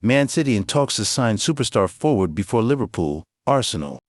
Man City in talks to sign superstar forward before Liverpool, Arsenal.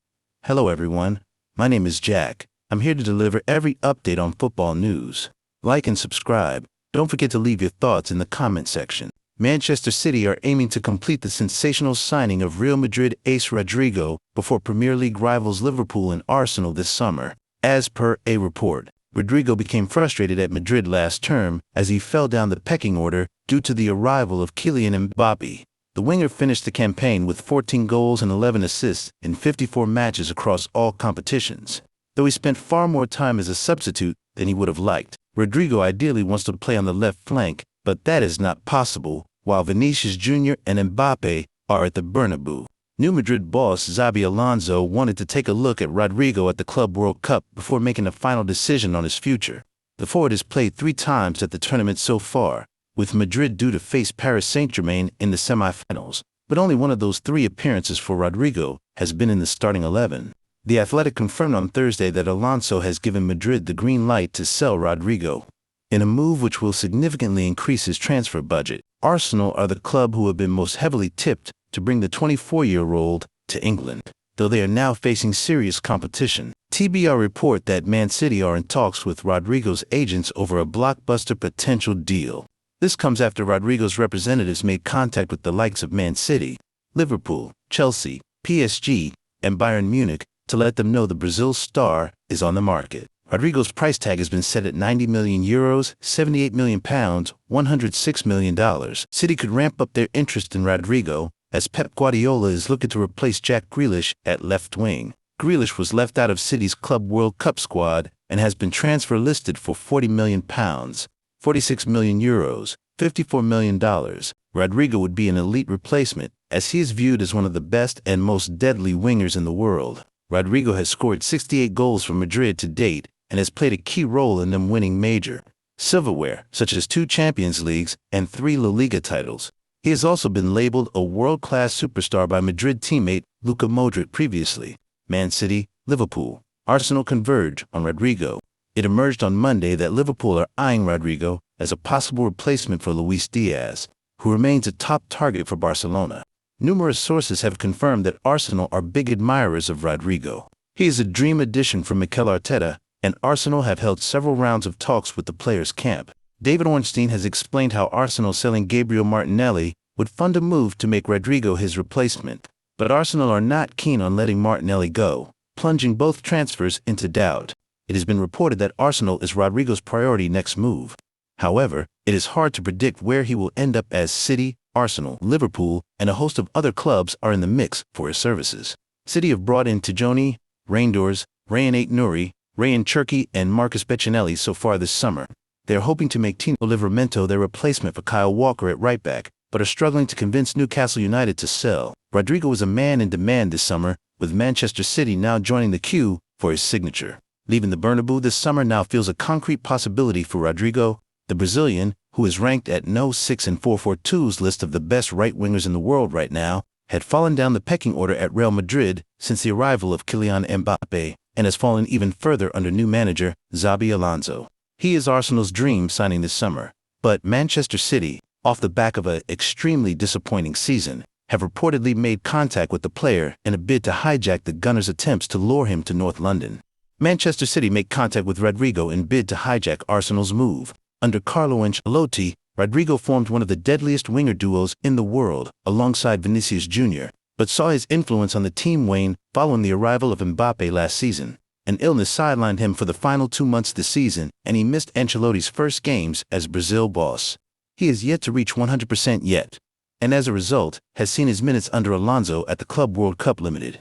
Hello everyone, my name is Jack. I'm here to deliver every update on football news. Like and subscribe. Don't forget to leave your thoughts in the comment section. Manchester City are aiming to complete the sensational signing of Real Madrid ace Rodrygo before Premier League rivals Liverpool and Arsenal this summer. As per a report, Rodrigo became frustrated at Madrid last term as he fell down the pecking order due to the arrival of Kylian Mbappé. The winger finished the campaign with 14 goals and 11 assists in 54 matches across all competitions. Though he spent far more time as a substitute than he would have liked, Rodrigo ideally wants to play on the left flank, but that is not possible, while Vinicius Jr. and Mbappé are at the Bernabeu. New Madrid boss Xabi Alonso wanted to take a look at Rodrigo at the Club World Cup before making a final decision on his future. The forward has played 3 times at the tournament so far, with Madrid due to face Paris Saint-Germain in the semi-finals, but only one of those 3 appearances for Rodrigo has been in the starting 11. The Athletic confirmed on Thursday that Alonso has given Madrid the green light to sell Rodrigo. In a move which will significantly increase his transfer budget, Arsenal are the club who have been most heavily tipped to bring the 24-year-old to England, though they are now facing serious competition. TBR report that Man City are in talks with Rodrigo's agents over a blockbuster potential deal. This comes after Rodrigo's representatives made contact with the likes of Man City, Liverpool, Chelsea, PSG, and Bayern Munich to let them know the Brazil star is on the market. Rodrigo's price tag has been set at €90 million, £78 million, $106 million. City could ramp up their interest in Rodrigo, as Pep Guardiola is looking to replace Jack Grealish at left wing. Grealish was left out of City's Club World Cup squad and has been transfer listed for £40 million, €46 million, $54 million. Rodrigo would be an elite replacement, as he is viewed as one of the best and most deadly wingers in the world. Rodrigo has scored 68 goals for Madrid to date and has played a key role in them winning major silverware, such as 2 Champions Leagues and 3 La Liga titles. He has also been labeled a world-class superstar by Madrid teammate Luka Modric previously. Man City, Liverpool, Arsenal converge on Rodrigo. It emerged on Monday that Liverpool are eyeing Rodrigo as a possible replacement for Luis Diaz, who remains a top target for Barcelona. Numerous sources have confirmed that Arsenal are big admirers of Rodrigo. He is a dream addition for Mikel Arteta, and Arsenal have held several rounds of talks with the players' camp. David Ornstein has explained how Arsenal selling Gabriel Martinelli would fund a move to make Rodrigo his replacement. But Arsenal are not keen on letting Martinelli go, plunging both transfers into doubt. It has been reported that Arsenal is Rodrigo's priority next move. However, it is hard to predict where he will end up, as City, Arsenal, Liverpool, and a host of other clubs are in the mix for his services. City have brought in Tijoni, Reinders, Rayan Aït-Nouri, Rayan Cherki, and Marcus Beccinelli so far this summer. They are hoping to make Tino Livramento their replacement for Kyle Walker at right back, but are struggling to convince Newcastle United to sell. Rodrigo is a man in demand this summer, with Manchester City now joining the queue for his signature. Leaving the Bernabeu this summer now feels a concrete possibility for Rodrigo. The Brazilian, who is ranked at no 6 and 442's list of the best right wingers in the world right now, had fallen down the pecking order at Real Madrid since the arrival of Kylian Mbappé, and has fallen even further under new manager Xabi Alonso. He is Arsenal's dream signing this summer, but Manchester City, off the back of an extremely disappointing season, have reportedly made contact with the player in a bid to hijack the Gunners' attempts to lure him to North London. Manchester City make contact with Rodrigo in bid to hijack Arsenal's move. Under Carlo Ancelotti, Rodrigo formed one of the deadliest winger duos in the world alongside Vinicius Jr., but saw his influence on the team wane following the arrival of Mbappé last season. An illness sidelined him for the final 2 months this season, and he missed Ancelotti's first games as Brazil boss. He is yet to reach 100% yet, and as a result, has seen his minutes under Alonso at the Club World Cup limited.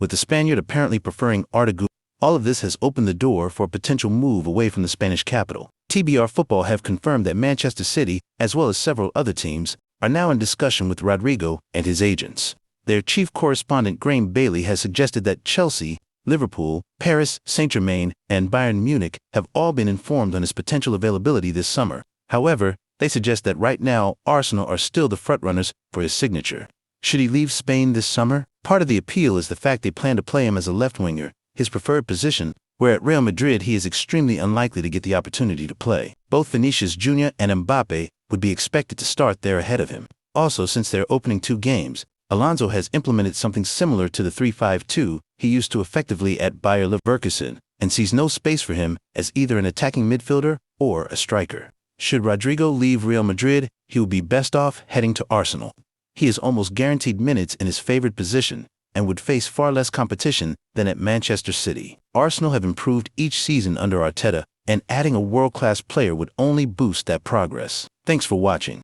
With the Spaniard apparently preferring Rodrygo, all of this has opened the door for a potential move away from the Spanish capital. TBR Football have confirmed that Manchester City, as well as several other teams, are now in discussion with Rodrigo and his agents. Their chief correspondent Graham Bailey has suggested that Chelsea, Liverpool, Paris Saint-Germain, and Bayern Munich have all been informed on his potential availability this summer. However, they suggest that right now Arsenal are still the frontrunners for his signature. Should he leave Spain this summer? Part of the appeal is the fact they plan to play him as a left winger, his preferred position, where at Real Madrid he is extremely unlikely to get the opportunity to play. Both Vinicius Jr. and Mbappé would be expected to start there ahead of him. Also, since their opening 2 games, Alonso has implemented something similar to the 3-5-2 he used to effectively at Bayer Leverkusen, and sees no space for him as either an attacking midfielder or a striker. Should Rodrygo leave Real Madrid, he will be best off heading to Arsenal. He is almost guaranteed minutes in his favorite position and would face far less competition than at Manchester City. Arsenal have improved each season under Arteta, and adding a world-class player would only boost that progress. Thanks for watching.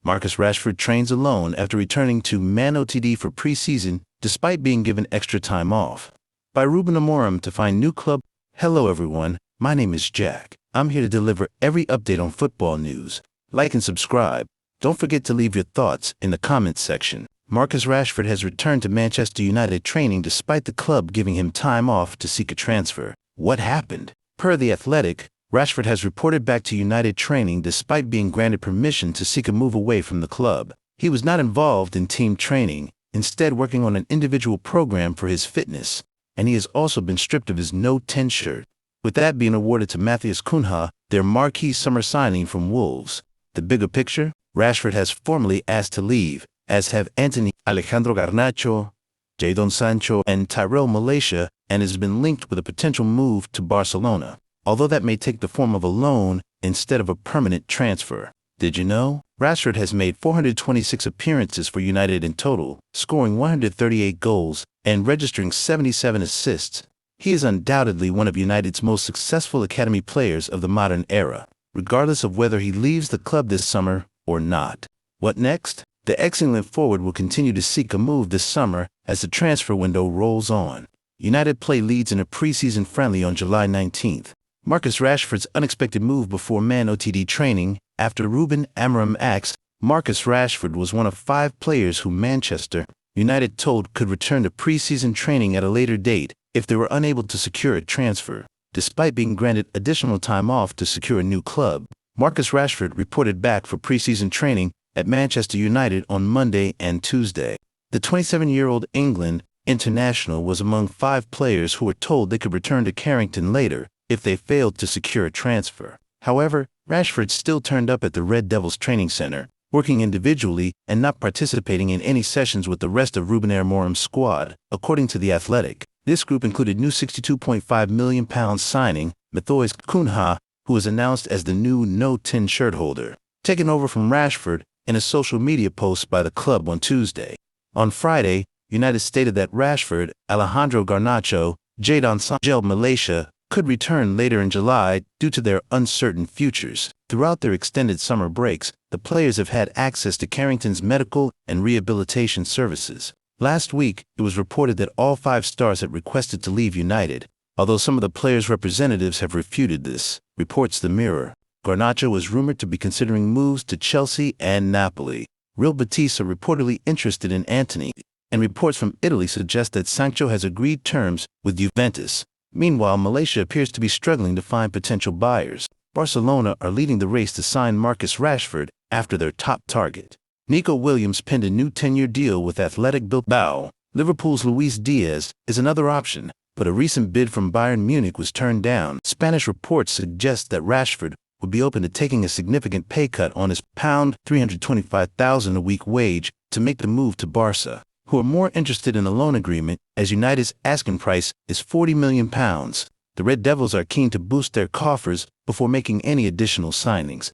Marcus Rashford trains alone after returning to Man Utd for pre-season despite being given extra time off. By Ruben Amorim to find new club. Hello everyone, my name is Jack. I'm here to deliver every update on football news. Like and subscribe. Don't forget to leave your thoughts in the comments section. Marcus Rashford has returned to Manchester United training despite the club giving him time off to seek a transfer. What happened? Per The Athletic, Rashford has reported back to United training despite being granted permission to seek a move away from the club. He was not involved in team training, instead working on an individual program for his fitness, and he has also been stripped of his No 10 shirt, with that being awarded to Matheus Cunha, their marquee summer signing from Wolves. The bigger picture? Rashford has formally asked to leave, as have Antony, Alejandro Garnacho, Jadon Sancho, and Tyrell Malaysia, and has been linked with a potential move to Barcelona, although that may take the form of a loan instead of a permanent transfer. Did you know? Rashford has made 426 appearances for United in total, scoring 138 goals and registering 77 assists. He is undoubtedly one of United's most successful academy players of the modern era, regardless of whether he leaves the club this summer or not. What next? The excellent forward will continue to seek a move this summer as the transfer window rolls on. United play Leeds in a preseason friendly on July 19th. Marcus Rashford's unexpected move before Man Utd training. After Ruben Amorim asks, Marcus Rashford was one of 5 players who Manchester United told could return to preseason training at a later date if they were unable to secure a transfer. Despite being granted additional time off to secure a new club, Marcus Rashford reported back for preseason training at Manchester United on Monday and Tuesday. The 27-year-old England international was among 5 players who were told they could return to Carrington later if they failed to secure a transfer. However, Rashford still turned up at the Red Devils training center, working individually and not participating in any sessions with the rest of Ruben Amorim's squad, according to The Athletic. This group included new £62.5 million signing Matheus Cunha, who was announced as the new No 10 shirt holder, taken over from Rashford in a social media post by the club on Tuesday. On Friday, United stated that Rashford, Alejandro Garnacho, Jadon Sancho, Malaysia could return later in July due to their uncertain futures. Throughout their extended summer breaks, the players have had access to Carrington's medical and rehabilitation services. Last week, it was reported that all 5 stars had requested to leave United, although some of the players' representatives have refuted this, reports The Mirror. Garnacho was rumored to be considering moves to Chelsea and Napoli. Real Betis are reportedly interested in Antony, and reports from Italy suggest that Sancho has agreed terms with Juventus. Meanwhile, Malaysia appears to be struggling to find potential buyers. Barcelona are leading the race to sign Marcus Rashford after their top target. Nico Williams penned a new 10-year deal with Athletic Bilbao. Liverpool's Luis Diaz is another option, but a recent bid from Bayern Munich was turned down. Spanish reports suggest that Rashford would be open to taking a significant pay cut on his £325,000 a week wage to make the move to Barca, who are more interested in a loan agreement, as United's asking price is £40 million. The Red Devils are keen to boost their coffers before making any additional signings.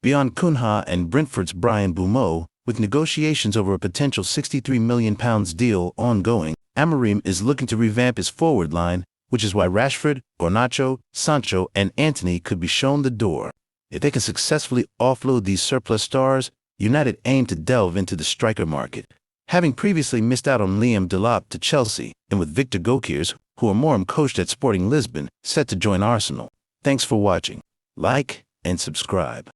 Beyond Cunha and Brentford's Brian Bumo, with negotiations over a potential £63 million deal ongoing, Amorim is looking to revamp his forward line, which is why Rashford, Garnacho, Sancho, and Antony could be shown the door. If they can successfully offload these surplus stars, United aim to delve into the striker market, having previously missed out on Liam Delap to Chelsea, and with Victor Gokers, who Amorim coached at Sporting Lisbon, set to join Arsenal. Thanks for watching. Like and subscribe.